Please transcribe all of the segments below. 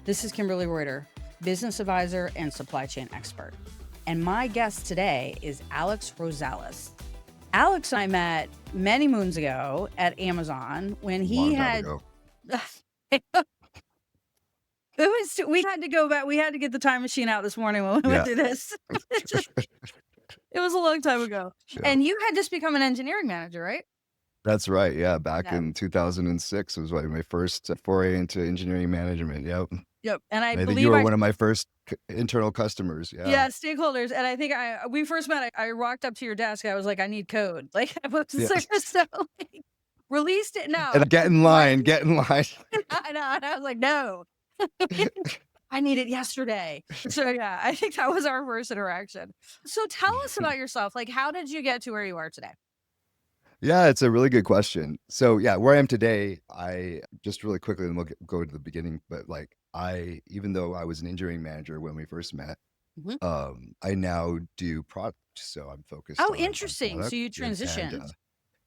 This is Kimberly Reuter, business advisor and supply chain expert. And my guest today is Alex Rosales. Alex and I met many moons ago at Amazon when he had. We had to go back. We had to get the time machine out this morning when we went through this. It was a long time ago. Yeah. And you had just become an engineering manager, right? That's right. Yeah. Back in 2006 was my first foray into engineering management. Yep. And I believe you were one of my first internal customers. Yeah, stakeholders. And I think we first met, I walked up to your desk. I was like, I need code. Like, I was so like, released it now. And get in line. I know. And I was like, no. I need it yesterday. So yeah, I think that was our first interaction. So tell us about yourself. Like, how did you get to where you are today? Yeah, it's a really good question. So yeah, where I am today, I just really quickly, and we'll go to the beginning, but like even though I was an engineering manager when we first met, I now do product. So I'm focused on interesting. So you transitioned.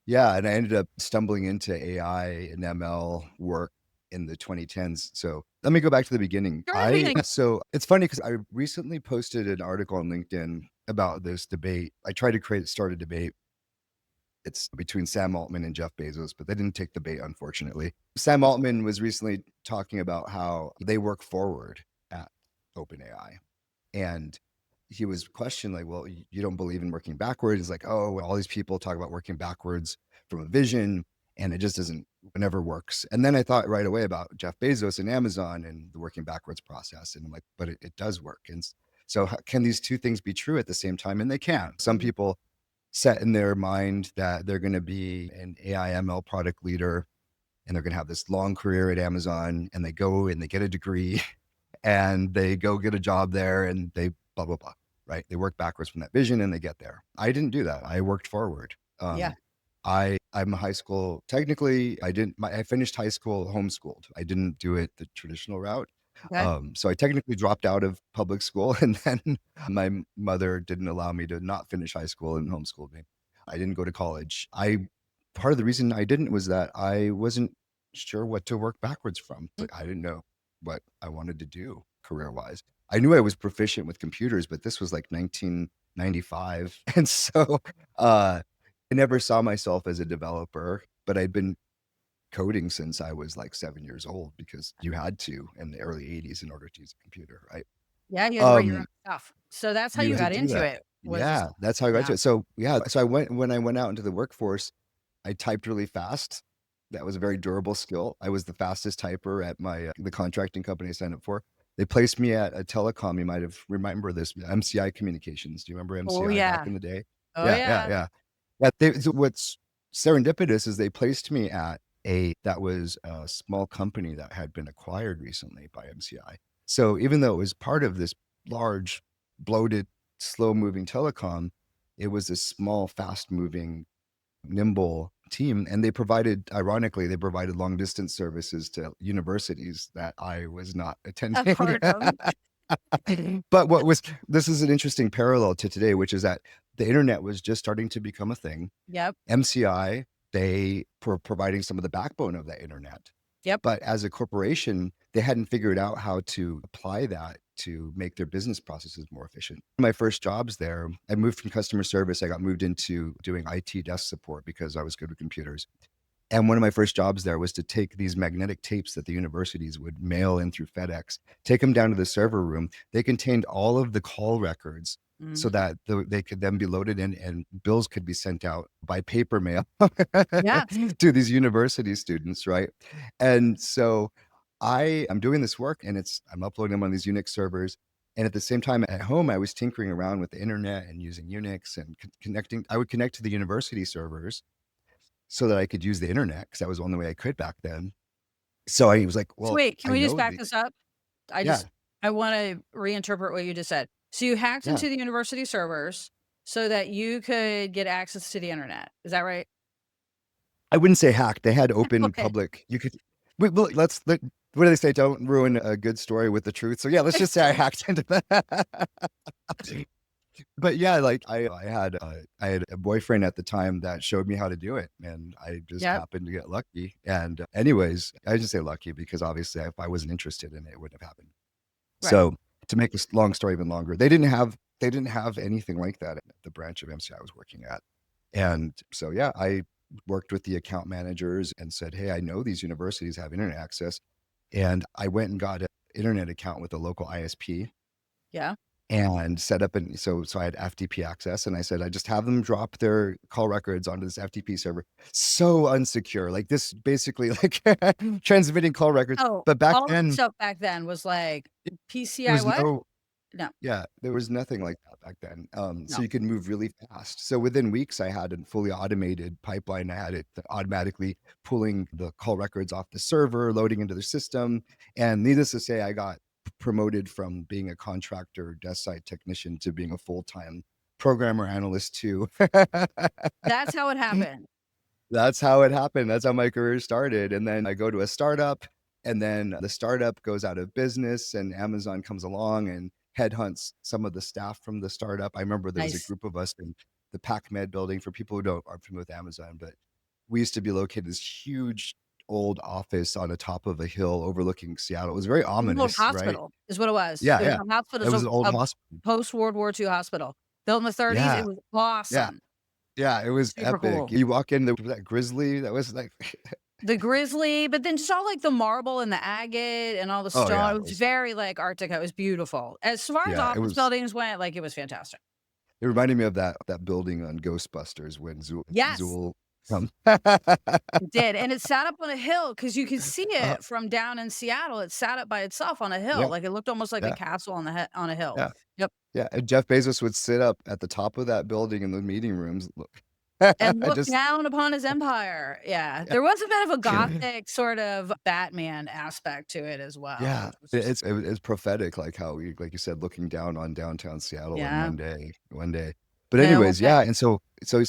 And I ended up stumbling into AI and ML work in the 2010s. So let me go back to the beginning. So it's funny because I recently posted an article on LinkedIn about this debate. I tried to start a debate. It's between Sam Altman and Jeff Bezos, but they didn't take the bait, unfortunately. Sam Altman was recently talking about how they work forward at OpenAI. And he was questioning, like, well, you don't believe in working backwards. It's like, oh, all these people talk about working backwards from a vision, and it just it never works. And then I thought right away about Jeff Bezos and Amazon and the working backwards process. And I'm like, but it does work. And so can these two things be true at the same time? And they can. Some people set in their mind that they're going to be an AI ML product leader and they're going to have this long career at Amazon, and they go and they get a degree and they go get a job there and they blah, blah, blah, right? They work backwards from that vision and they get there. I didn't do that. I worked forward. I'm a high school. Technically, I finished high school homeschooled. I didn't do it the traditional route. Okay. So I technically dropped out of public school, and then my mother didn't allow me to not finish high school and homeschooled me. I didn't go to college. Part of the reason I didn't was that I wasn't sure what to work backwards from. Like, I didn't know what I wanted to do career-wise. I knew I was proficient with computers, but this was like 1995. And so I never saw myself as a developer, but I'd been coding since I was like 7 years old, because you had to in the early 80s in order to use a computer, right? Yeah, you had to write your own stuff. So that's how you got into it. That's how I got into it. So when I went out into the workforce, I typed really fast. That was a very durable skill. I was the fastest typer at the contracting company I signed up for. They placed me at a telecom. You might have remember this, MCI Communications. Do you remember MCI back in the day? Yeah. What's serendipitous is they placed me at that was a small company that had been acquired recently by MCI. So even though it was part of this large, bloated, slow-moving telecom, it was a small, fast-moving, nimble team. And ironically, they provided long-distance services to universities that I was not attending. But this is an interesting parallel to today, which is that the internet was just starting to become a thing. Yep. MCI, they were providing some of the backbone of that internet. Yep. But as a corporation, they hadn't figured out how to apply that to make their business processes more efficient. My first jobs there, I moved from customer service. I got moved into doing IT desk support because I was good with computers. And one of my first jobs there was to take these magnetic tapes that the universities would mail in through FedEx, take them down to the server room. They contained all of the call records so that they could then be loaded in and bills could be sent out by paper mail to these university students, right? And so I'm doing this work, and I'm uploading them on these Unix servers. And at the same time at home, I was tinkering around with the internet and using Unix and connecting. I would connect to the university servers so that I could use the internet, because that was the only way I could back then. So I was like, well, so wait, can we just back this up? I want to reinterpret what you just said. So you hacked into the university servers so that you could get access to the internet. Is that right? I wouldn't say hacked. They had open public. You could. What do they say? Don't ruin a good story with the truth. So yeah, let's just say I hacked into that. But yeah, like I had a boyfriend at the time that showed me how to do it, and I just Yep. happened to get lucky. And anyways, I just say lucky because obviously if I wasn't interested in it, it wouldn't have happened. Right. So to make this long story even longer, they didn't have anything like that at the branch of MCI I was working at. And so yeah, I worked with the account managers and said, "Hey, I know these universities have internet access." And I went and got an internet account with a local ISP Yeah. and set up and so I had FTP access, and I said, I just have them drop their call records onto this FTP server. So unsecure, like this basically like transmitting call records. Oh, But back all of the then stuff back then was like there PCI was what? no No, yeah, there was nothing like that back then. So no. you could move really fast. So within weeks, I had a fully automated pipeline. I had it automatically pulling the call records off the server, loading into the system. And needless to say, I got promoted from being a contractor desk side technician to being a full-time programmer analyst too. That's how it happened. That's how it happened. That's how my career started. And then I go to a startup, and then the startup goes out of business, and Amazon comes along and headhunts some of the staff from the startup. I remember there was a Nice. group of us in the PacMed building. For people who don't aren't familiar with Amazon, but we used to be located in this huge old office on the top of a hill overlooking Seattle. It was very It was an old ominous, right? hospital is what it was. Yeah, It was yeah. a hospital, It it was was an old a hospital. post-World War II hospital. Built in the '30s, it Yeah, was yeah, awesome. yeah. It was Super epic. cool. You walk in, there was that grizzly that was like, The grizzly, but then just all, like, the marble and the agate and all the oh stone, yeah, it it was was very, like, art deco, it was beautiful. As far as yeah, it office was buildings went, like, it was fantastic. It reminded me of that building on Ghostbusters when Yes, Zool come. it did, and it sat up on a hill because you could see Uh, it from down in Seattle. It sat up by itself on a hill, yeah, like, it looked almost like a yeah, castle on a hill. yeah, Yep, yeah, and Jeff Bezos would sit up at the top of that building in the meeting rooms, look, and looked just down upon his empire. Yeah, there was a bit of a gothic sort of Batman aspect to it as well, yeah, which was just it's prophetic, like how we like you said, looking down on downtown Seattle in yeah. one day. But Well, anyways, yeah, and so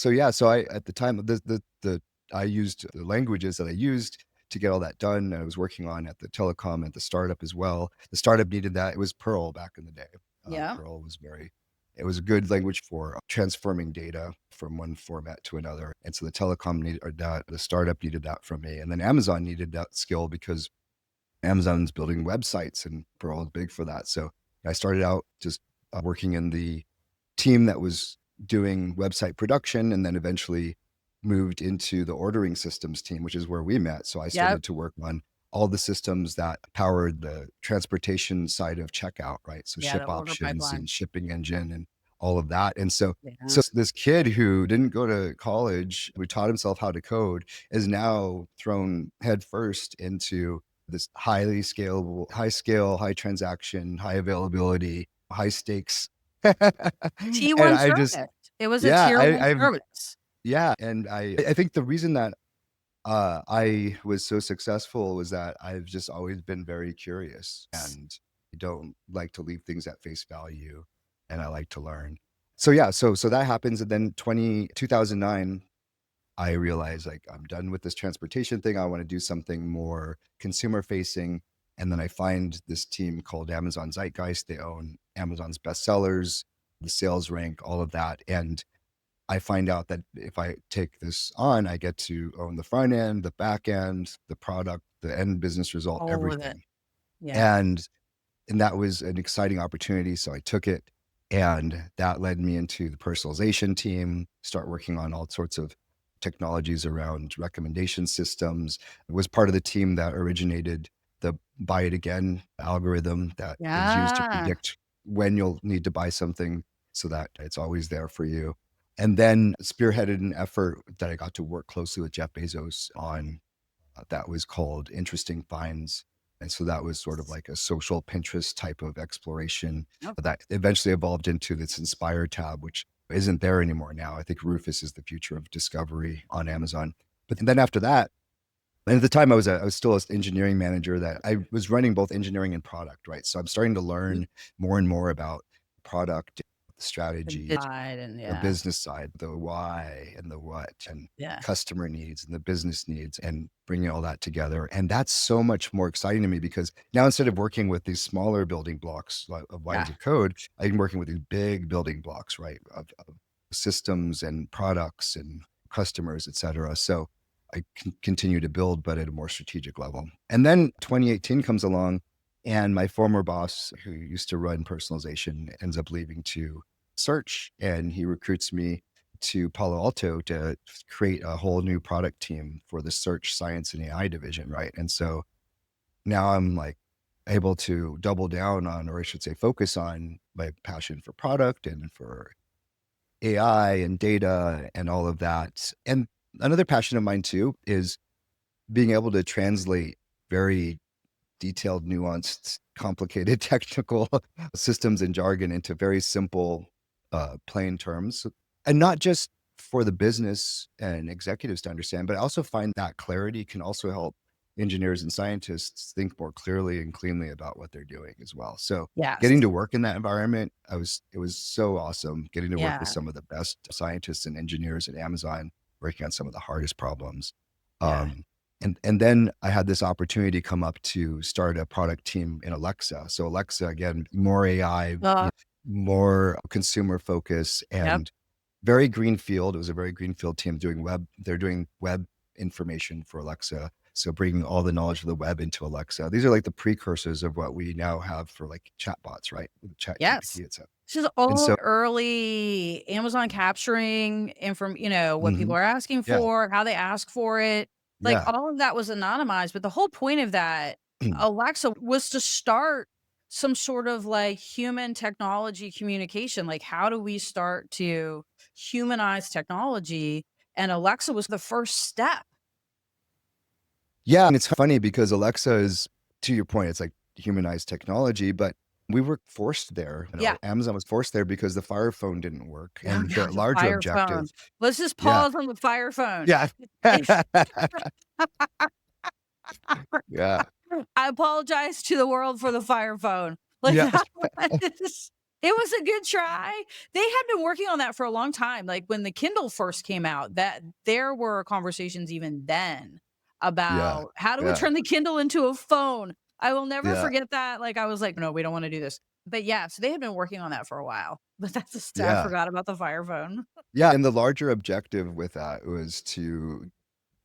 yeah, so I at the time the I used the languages that I used to get all that done. I was working on at the telecom at the startup as well. The startup needed that. It was Perl back in the day. yeah, Perl was it was a good language for transforming data from one format to another. And so the telecom needed or that the startup needed that from me. And then Amazon needed that skill because Amazon's building websites and Perl is big for that. So I started out just working in the team that was doing website production and then eventually moved into the ordering systems team, which is where we met. So I yep, started to work on all the systems that powered the transportation side of checkout, right? So yeah, the ship order options pipeline. and shipping engine and all of that. And so Yeah. this kid who didn't go to college, who taught himself how to code, is now thrown headfirst into this highly scalable, high scale, high transaction, high availability, high stakes. And T1 I just, service. It was a yeah, tier 1 I've, service. yeah. And I think the reason that I was so successful was that I've just always been very curious and I don't like to leave things at face value and I like to learn. So yeah, so that happens. And then 2009, I realized like I'm done with this transportation thing. I want to do something more consumer facing. And then I find this team called Amazon Zeitgeist. They own Amazon's bestsellers, the sales rank, all of that. And I find out that if I take this on, I get to own the front end, the back end, the product, the end business result, All of it. everything. Yeah. And that was an exciting opportunity. So I took it and that led me into the personalization team, start working on all sorts of technologies around recommendation systems. It was part of the team that originated the buy it again algorithm that is used to Yeah. predict when you'll need to buy something so that it's always there for you. And then spearheaded an effort that I got to work closely with Jeff Bezos on that was called Interesting Finds. And so that was sort of like a social Pinterest type of exploration Yep. that eventually evolved into this Inspire tab, which isn't there anymore now. I think Rufus is the future of discovery on Amazon. But then after that, and at the time I was still an engineering manager that I was running both engineering and product, right? So I'm starting to Mhm. learn more and more about product, The strategy, business side and the yeah, business side, the why and the what, and yeah, customer needs and the business needs, and bringing all that together. And that's so much more exciting to me because now instead of working with these smaller building blocks of yeah, lines of code, I'm working with these big building blocks, right? Of systems and products and customers, et cetera. So I can continue to build, but at a more strategic level. And then 2018 comes along, and my former boss, who used to run personalization, ends up leaving to search, and he recruits me to Palo Alto to create a whole new product team for the search science and AI division, right? And so now I'm like able to double down on, or I should say, focus on my passion for product and for AI and data and all of that. And another passion of mine too is being able to translate very detailed, nuanced, complicated technical systems and jargon into very simple, plain terms. And not just for the business and executives to understand, but I also find that clarity can also help engineers and scientists think more clearly and cleanly about what they're doing as well. So getting yes, to work in that environment, it was so awesome getting to work with yeah, some of the best scientists and engineers at Amazon, working on some of the hardest problems. yeah. Um, and then I had this opportunity come up to start a product team in Alexa. So Alexa, again, more AI, Uh, more consumer focus, yep. and very greenfield. It was a very greenfield team doing web. They're doing web information for Alexa. So bringing all the knowledge of the web into Alexa. These are like the precursors of what we now have for like chatbots, right? With Chat Yes. GPT, etc. This is And all so, early Amazon capturing from, what people mhm, are asking yeah, for, how they ask for it. Like yeah, all of that was anonymized, but the whole point of that Alexa was to start some sort of like human technology communication. Like how do we start to humanize technology? And Alexa was the first step. yeah. And it's funny because Alexa is, to your point, it's like humanized technology, but we were forced there. Yeah. Amazon was forced there because the Fire Phone didn't work. Oh And the God, the larger Fire objective, phone. Let's just yeah, pause on the Fire phone. yeah, If yeah, I apologize to the world for the Fire phone. Like yeah, that was it was a good try. They had been working on that for a long time. Like when the Kindle first came out, that there were conversations even then yeah, about how do we yeah, turn the Kindle into a phone? I will never yeah, forget that. Like I was like, no, we don't want to do this. But yeah, so they had been working on that for a while. But that's just I yeah, forgot about the Fire phone. yeah. And the larger objective with that was to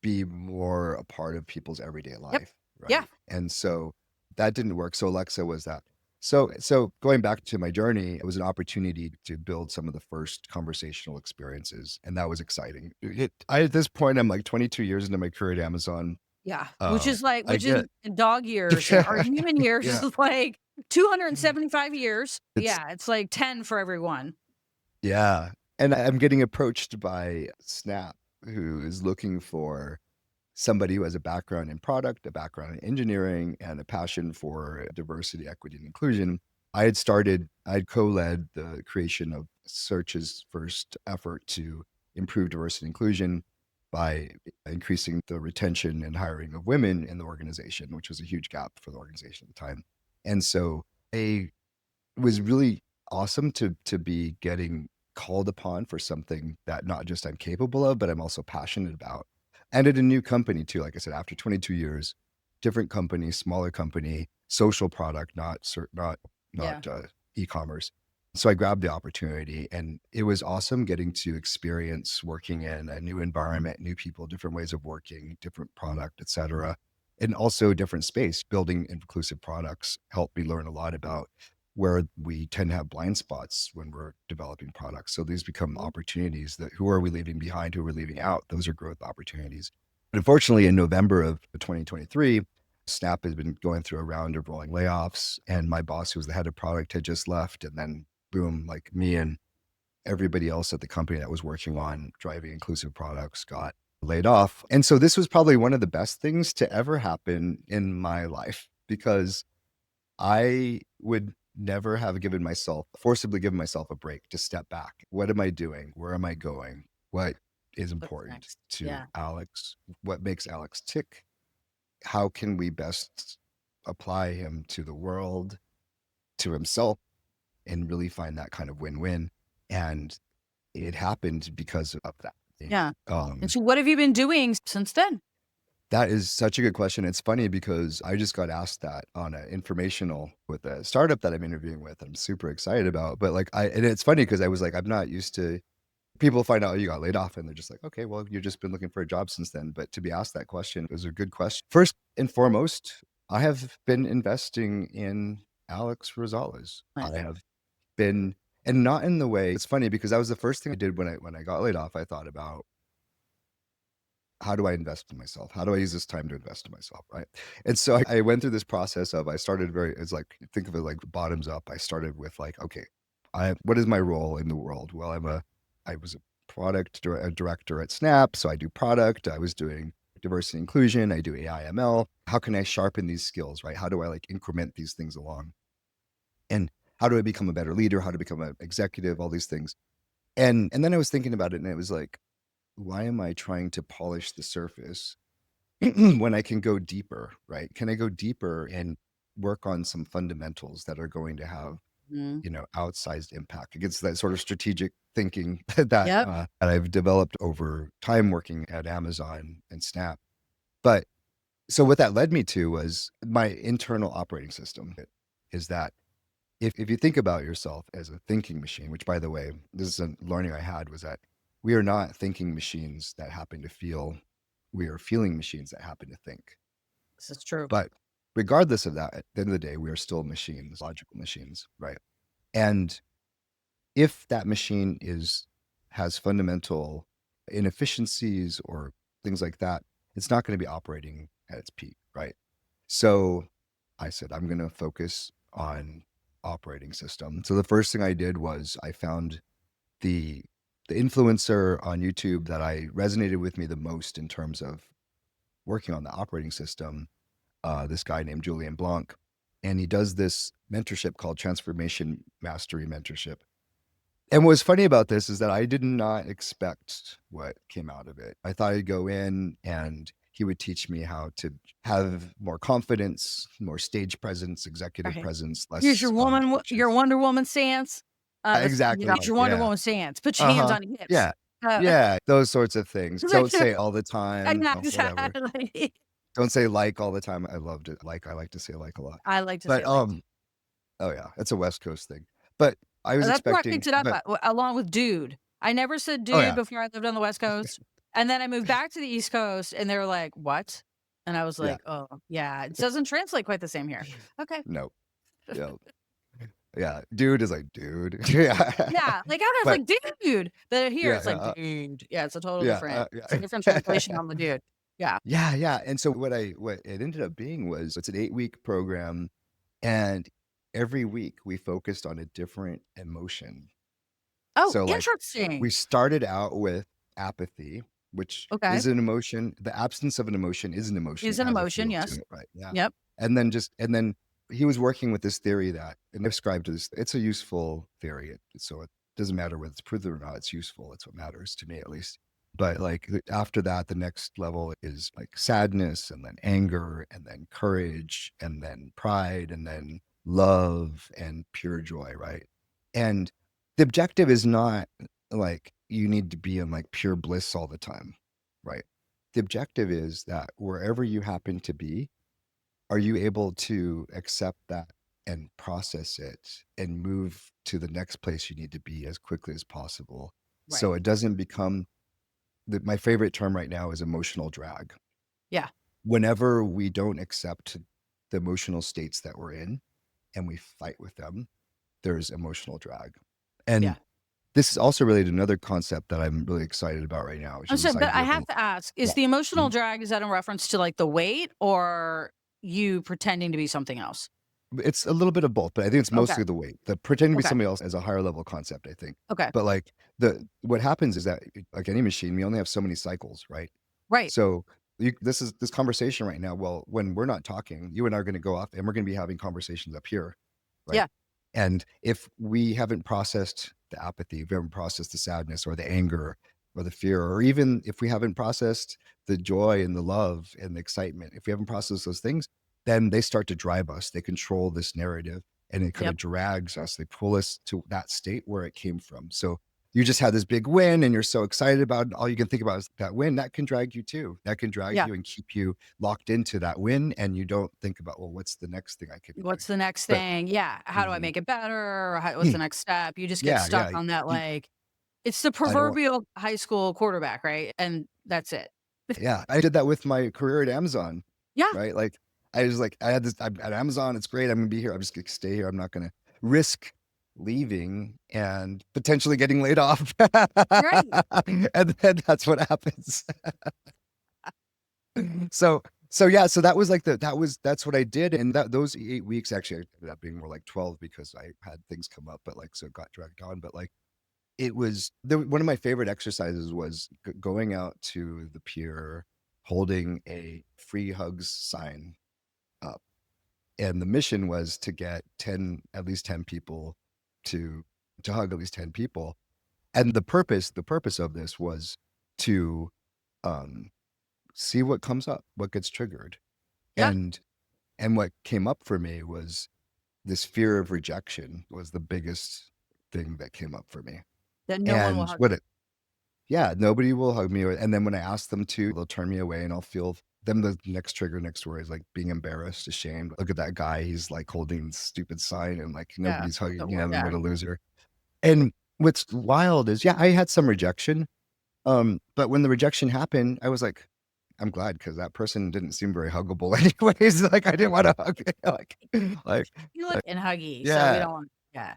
be more a part of people's everyday Yep. life, Yeah. right? And so that didn't work. So Alexa was that. So going back to my journey, it was an opportunity to build some of the first conversational experiences, and that was exciting. At this point, I'm like 22 years into my career at Amazon. Yeah, Uh, I which in get, dog years and our human years yeah, is like 275 years. it's Yeah, it's like 10 for everyone. yeah, and I'm getting approached by Snap, who is looking for somebody who has a background in product, a background in engineering, and a passion for diversity, equity, and inclusion. I had co-led the creation of Search's first effort to improve diversity and inclusion by increasing the retention and hiring of women in the organization, which was a huge gap for the organization at the time. And so I it was really awesome to be getting called upon for something that not just I'm capable of, but I'm also passionate about. And at a new company too, like I said, after 22 years, different company, smaller company, social product, not Yeah. e-commerce. So I grabbed the opportunity, and it was awesome getting to experience working in a new environment, new people, different ways of working, different product, et cetera. And also different space. Building inclusive products helped me learn a lot about where we tend to have blind spots when we're developing products. So these become Mhm. opportunities that who are we leaving behind, who are we leaving out? Those are growth opportunities. But unfortunately, in November of 2023, Snap has been going through a round of rolling layoffs, and my boss, who was the head of product, had just left. And then, boom, like me and everybody else at the company that was working on driving inclusive products got laid off. And so this was probably one of the best things to ever happen in my life because I would never have forcibly given myself a break to step back. What am I doing? Where am I going? What is What's important next? to Yeah. Alex? What makes Alex tick? How can we best apply him to the world, to himself, and really find that kind of win win? And it happened because of that. Yeah. And Um, so what have you been doing since then? that is such a good question. It's funny because I just got asked that on an informational with a startup that I'm interviewing with. I'm super excited about, but like and it's funny because I was like, I'm not used to people find out you got laid off and they're just like, okay, well, you've just been looking for a job since then. But to be asked that question was a good question. First and foremost, I have been investing in Alex Rosales. I Nice. have been, and not in the way, it's funny because that was the first thing I did when I got laid off. I thought about, how do I invest in myself? How do I use this time to invest in myself? Right. And so I went through this process of, I started it's like, think of it like bottoms up. I started with like, okay, what is my role in the world? Well, I was a a director at Snap. So I do product. I was doing diversity and inclusion. I do AI ML. How can I sharpen these skills? Right. How do I like increment these things along? And how do I become a better leader? How to become an executive? All these things. And then I was thinking about it and it was like, why am I trying to polish the surface when I can go deeper, right? Can I go deeper and work on some fundamentals that are going to have, Mhm. outsized impact against that sort of strategic thinking that Yep. that I've developed over time working at Amazon and Snap. But so what that led me to was my internal operating system is that if you think about yourself as a thinking machine, which by the way, this is a learning I had, was that we are not thinking machines that happen to feel. We are feeling machines that happen to think. This is true. But regardless of that, at the end of the day, we are still machines, logical machines, right? And if that machine has fundamental inefficiencies or things like that, it's not going to be operating at its peak, right? So I said, I'm going to focus on operating system. So the first thing I did was I found the the influencer on YouTube that I resonated with me the most in terms of working on the operating system. This guy named Julian Blanc, and he does this mentorship called Transformation Mastery Mentorship. And what's funny about this is that I did not expect what came out of it. I thought I'd go in and he would teach me how to have more confidence, more stage presence, executive Right. presence, Here's your less your anxious. Wonder Woman stance. Exactly. Here's your Wonder Yeah. Woman stance. Put your hands Uh-huh. on your hips. Yeah. Uh, Yeah. Those sorts of things. Don't say all the time. yeah, Oh, whatever. exactly. Don't say like all the time. I loved it. Like I like to say like a lot. I like to say But like. oh yeah, it's a West Coast thing. But I was That's where I expecting picked it up but at, along with dude. I never said oh dude yeah. before I lived on the West Coast, and then I moved back to the East Coast, and they were like, "What?" And I was Yeah. like, "Oh, yeah, it doesn't translate quite the same here." Okay. No. Yeah. Yeah. Dude is like, dude. Yeah. Yeah, like, out there it's But like, "Dude," but here yeah, it's like, "Dude." Yeah, it's a total yeah, different it's a different translation on the dude. Yeah. yeah, yeah. And so what it ended up being was it's an 8-week program, and every week we focused on a different emotion. Oh, So like we interesting. started out with apathy, which Okay. is an emotion. The absence of an emotion is an emotion. Is It an has a emotion, feel to yes. it, right? Yeah. Yep. And then he was working with this theory that, and I described to this, it's a useful theory. So it doesn't matter whether it's proven or not, it's useful. It's what matters to me, at least. But like after that, the next level is like sadness and then anger and then courage and then pride and then love and pure joy, right? And the objective is not like you need to be in like pure bliss all the time, right? The objective is that wherever you happen to be, are you able to accept that and process it and move to the next place you need to be as quickly as possible Right. so it doesn't become my favorite term right now is emotional drag. Yeah. Whenever we don't accept the emotional states that we're in and we fight with them, there's emotional drag. And Yeah. this is also related to another concept that I'm really excited about right now, which I'm is sorry, this but I idea of have to ask, is yeah. the emotional Mhm. drag, is that in reference to, like, the weight or you pretending to be something else? It's a little bit of both, but I think it's Okay. mostly the weight. The pretending to be Okay. somebody else is a higher level concept, I think. Okay. But like what happens is that like any machine, we only have so many cycles, right? Right. So this conversation right now. Well, when we're not talking, you and I are going to go off and we're going to be having conversations up here, right? Yeah. And if we haven't processed the apathy, if we haven't processed the sadness or the anger or the fear, or even if we haven't processed the joy and the love and the excitement, if we haven't processed those things, then they start to drive us. They control this narrative. and it kind Yep. of drags us. They pull us to that state where it came from. So you just had this big win and you're so excited about it. All you can think about is that win. That can drag you too. That can drag Yeah. you and keep you locked into that win. And you don't think about, well, what's the next thing I could be doing? What's the next But thing? Yeah. How do I mhm, make it better? Or what's the next step? You just get yeah, stuck yeah. on that, You, like, it's the I don't want, proverbial high school quarterback, right? And that's it. yeah, I did that with my career at Amazon, Yeah. right? Like I was like, I had this I'm at Amazon. It's great. I'm gonna be here. I'm just gonna stay here. I'm not gonna risk leaving and potentially getting laid off. Right. And then that's what happens. So yeah, so that was like that's what I did. And that those 8 weeks actually ended up being more like 12 because I had things come up, but like so it got dragged on. But like it was one of my favorite exercises was going out to the pier, holding a free hugs sign up. And the mission was to get at least 10 people to hug at least 10 people. And the purpose of this was to um see what comes up, what gets triggered. Yeah. And what came up for me was this fear of rejection was the biggest thing that came up for me. Then no one will And hug what you. it yeah, nobody will hug me. And then when I ask them to, they'll turn me away and I'll feel them the next trigger next story is like being embarrassed, ashamed. Look at that guy. He's like holding this stupid sign and like Yeah. nobody's hugging Don't work him. What out. a loser. And what's wild is, yeah, I had some rejection. But when the rejection happened, I was like, I'm glad because that person didn't seem very huggable anyways. Like I didn't want to hug. Like, You look and huggy, so we yeah, don't want. Yeah.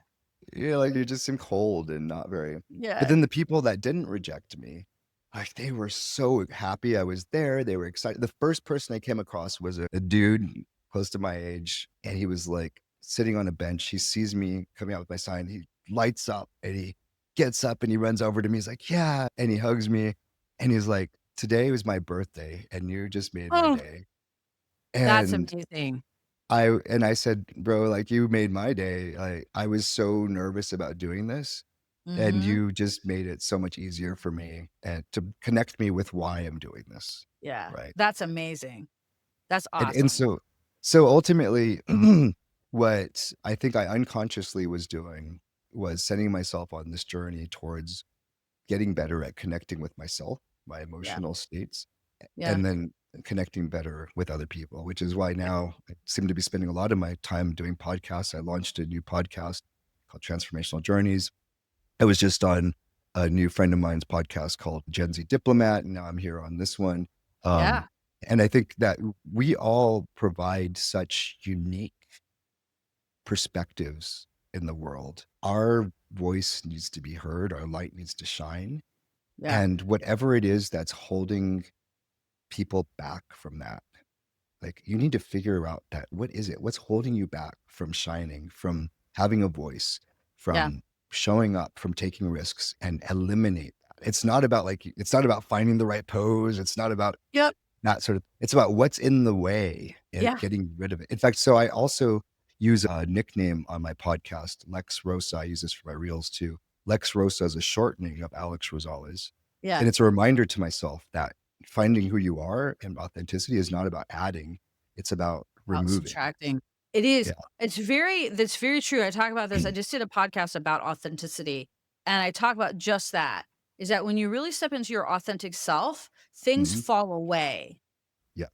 yeah, like you just seem cold and not very. But Yeah. then the people that didn't reject me, like they were so happy I was there. They were excited. The first person I came across was a dude close to my age, and he was like sitting on a bench. He sees me coming out with my sign. He lights up and he gets up and he runs over to me. He's like, "Yeah," and he hugs me, and he's like, "Today was my birthday, and you just made my Oh, day." that's And amazing. I said, "Bro, like you made my day. I was so nervous about doing this, and Mhm. you just made it so much easier for me and to connect me with why I'm doing this." Yeah. Right. That's amazing. That's And awesome. so ultimately what I think I unconsciously was doing was sending myself on this journey towards getting better at connecting with myself, my Yeah. emotional states, Yeah. and then connecting better with other people, which is why now I seem to be spending a lot of my time doing podcasts. I launched a new podcast called Transformational Journeys. I was just on a new friend of mine's podcast called Gen Z Diplomat, and now I'm here on this one. Um, Yeah. and I think that we all provide such unique perspectives in the world. Our voice needs to be heard, our light needs to shine. Yeah. And whatever it is that's holding people back from that, like you need to figure out that what is it? What's holding you back from shining, from having a voice, Yeah. from showing up, from taking risks and eliminate that. It's not about finding the right pose. It's not about Yep. that sort of, it's about what's in the way and Yeah. getting rid of it. In fact, so I also use a nickname on my podcast, Lex Rosa. I use this for my reels too. Lex Rosa is a shortening of Alex Rosales. Yeah. And it's a reminder to myself that finding who you are and authenticity is not about adding, it's about Out removing. subtracting. It is. Yeah. That's very true. I talk about this. I just did a podcast about authenticity, and I talk about just that, is that when you really step into your authentic self, things Mhm. fall away. Yeah.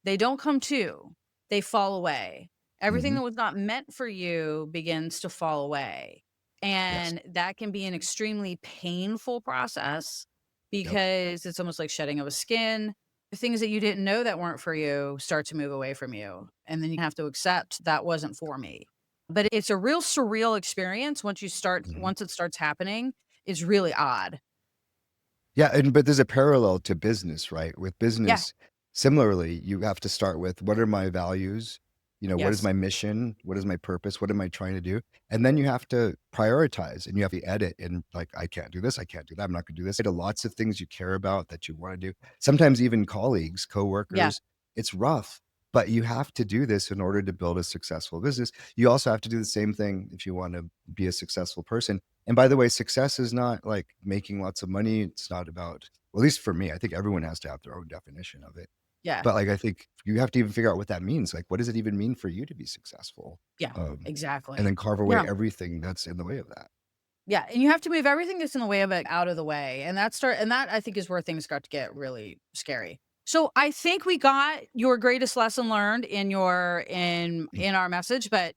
They don't come to, they fall away. Everything Mhm. that was not meant for you begins to fall away. Yes. And that can be an extremely painful process Yep. because it's almost like shedding of a skin. The things that you didn't know that weren't for you start to move away from you. And then you have to accept that wasn't for me. But it's a real surreal experience Mhm. once it starts happening. It's really odd. Yeah, but there's a parallel to business, right? With Yeah. business, similarly, you have to start with what are my values? What is Yes. my mission? What is my purpose? What am I trying to do? And then you have to prioritize and you have to edit and like, I can't do this. I can't do that. I'm not going to do this. There are lots of things you care about that you want to do. Sometimes even colleagues, Yeah. coworkers, it's rough, but you have to do this in order to build a successful business. You also have to do the same thing if you want to be a successful person. And by the way, success is not like making lots of money. It's not about, well, at least for me, I think everyone has to have their own definition of it. Yeah, But like, I think you have to even figure out what that means. Like, what does it even mean for you to be successful? yeah, And exactly. then carve away Yeah. everything that's in the way of that. Yeah, and you have to move everything that's in the way of it out of the way, and that I think is where things start to get really scary. So I think we got your greatest lesson learned in Mm. in our message, but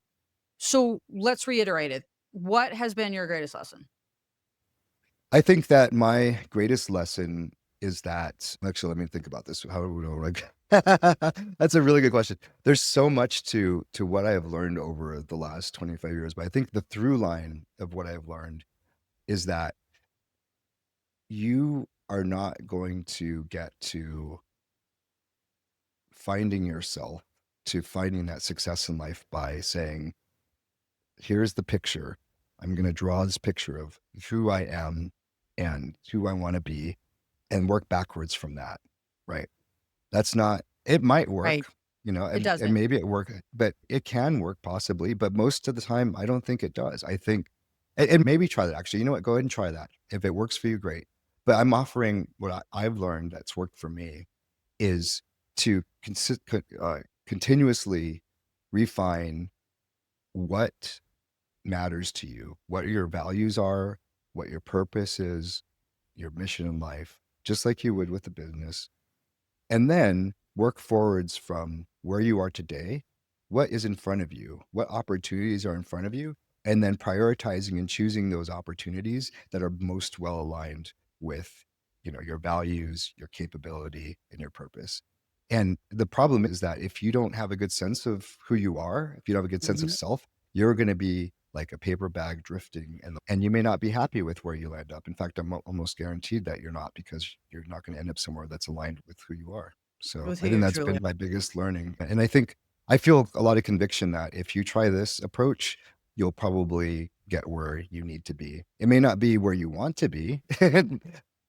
so let's reiterate it. What has been your greatest lesson? I think that my greatest lesson is that actually, let me think about this. How would I like that's a really good question. There's so much to what I have learned over the last 25 years, but I think the through line of what I've learned is that you are not going to get to finding yourself, to finding that success in life by saying, here's the picture. I'm going to draw this picture of who I am and who I want to be and work backwards from that. Right. That's not, it might Right. work, It and doesn't. maybe it work, but it can work possibly. But most of the time, I don't think it does. I think, and maybe try that actually. You know what? Go ahead and try that. If it works for you, great. But I'm offering what I've learned that's worked for me is to continuously refine what matters to you, what your values are, what your purpose is, your mission in life, just like you would with the business. And then work forwards from where you are today, what is in front of you, what opportunities are in front of you, and then prioritizing and choosing those opportunities that are most well aligned with, your values, your capability, and your purpose. And the problem is that if you don't have a good sense of who you are, if you don't have a good sense of Mhm. self, you're going to be like a paper bag drifting, and you may not be happy with where you end up. In fact, I'm almost guaranteed that you're not, because you're not going to end up somewhere that's aligned with who you are. So With who I think you that's truly been my biggest learning. And I feel a lot of conviction that if you try this approach, you'll probably get where you need to be. It may not be where you want to be, I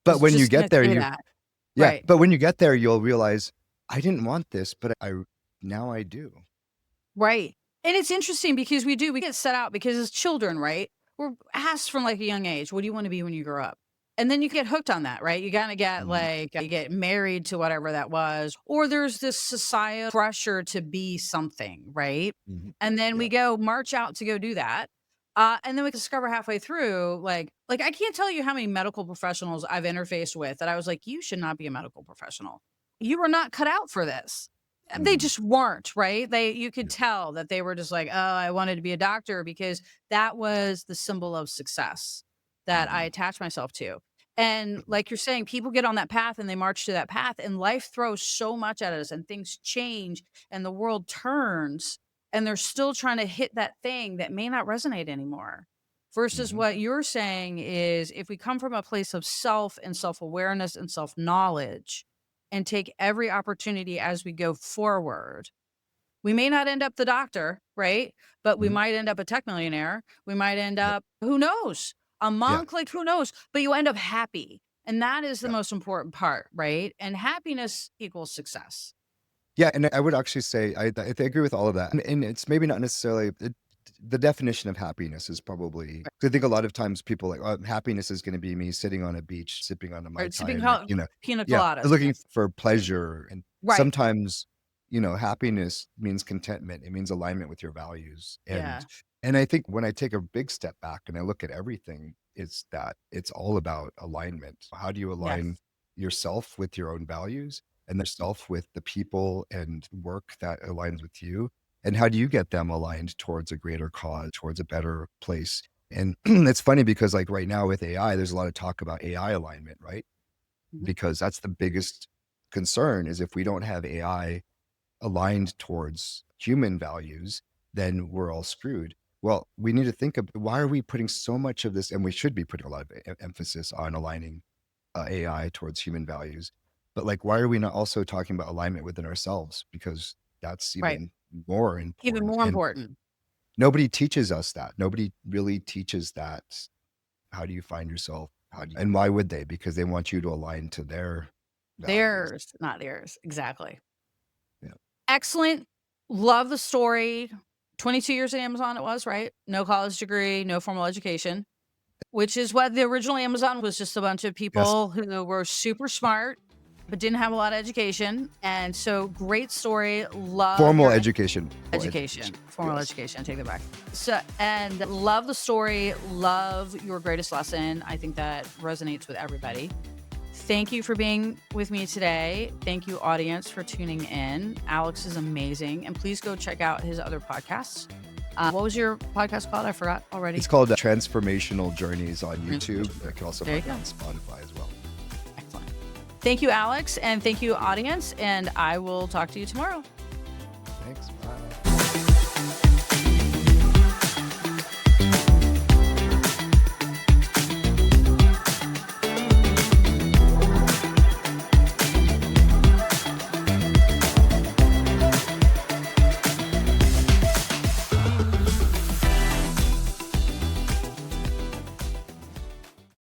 but was when you just gonna get there, say that. yeah, Right. but when you get there, you'll realize I didn't want this, but now I do. Right. And it's interesting because we get set out because as children, right? We're asked from like a young age, what do you want to be when you grow up? And then you get hooked on that, right? You kind of get Mhm. like, you get married to whatever that was, or there's this societal pressure to be something, right? Mhm. And then Yeah. we go march out to go do that. And then we discover halfway through, like I can't tell you how many medical professionals I've interfaced with that I was like, you should not be a medical professional. You were not cut out for this. They Mhm. just weren't, right? You could Yeah. tell that they were just like, "Oh, I wanted to be a doctor because that was the symbol of success that I Mhm. attached myself to." And like you're saying, people get on that path and they march to that path and life throws so much at us and things change and the world turns and they're still trying to hit that thing that may not resonate anymore. Versus Mhm. what you're saying is if we come from a place of self and self-awareness and self-knowledge, and take every opportunity as we go forward. We may not end up the doctor, right? But we Mhm. might end up a tech millionaire. We might end Yep. up, who knows, a Yeah. monk, like who knows? But you end up happy. And that is the Yeah. most important part, right? And happiness equals success. Yeah, and I would actually say I agree with all of that, and it's maybe not necessarily the definition of happiness is probably. Right. 'Cause I think a lot of times people like, oh, happiness is going to be me sitting on a beach sipping on a mai Or tai, sipping and pina yeah, coladas. looking Yes. for pleasure, and Right. sometimes happiness means contentment. It means alignment with your values, and Yeah. I think when I take a big step back and I look at everything, it's that it's all about alignment. How do you align Yes. yourself with your own values? And yourself with the people and work that aligns with you? And how do you get them aligned towards a greater cause, towards a better place? And it's funny because, like, right now with AI, there's a lot of talk about AI alignment, right? Mhm. Because that's the biggest concern is if we don't have AI aligned towards human values, then we're all screwed. Well, we need to think of why are we putting so much of this, and we should be putting a lot of emphasis on aligning AI towards human values. But like, why are we not also talking about alignment within ourselves? Because that's Right. even more Even important. more And important. nobody teaches us that. Nobody really teaches that. How do you find yourself? And why would they? Because they want you to align to their values. Theirs, not yours. Exactly. Yeah. Excellent. Love the story. 22 years at Amazon it was, right? No college degree, no formal education, which is what the original Amazon was, just a bunch of Yes. people who were super smart, but didn't have a lot of education. And so great story. Love Formal your education. Formal Yes. education. I take that back. So, and love the story. Love your greatest lesson. I think that resonates with everybody. Thank you for being with me today. Thank you, audience, for tuning in. Alex is amazing. And please go check out his other podcasts. What was your podcast called? I forgot already. It's called Transformational Journeys on YouTube. I can also find it on Spotify as well. Excellent. Thank you, Alex. And thank you, audience. And I will talk to you tomorrow. Thanks.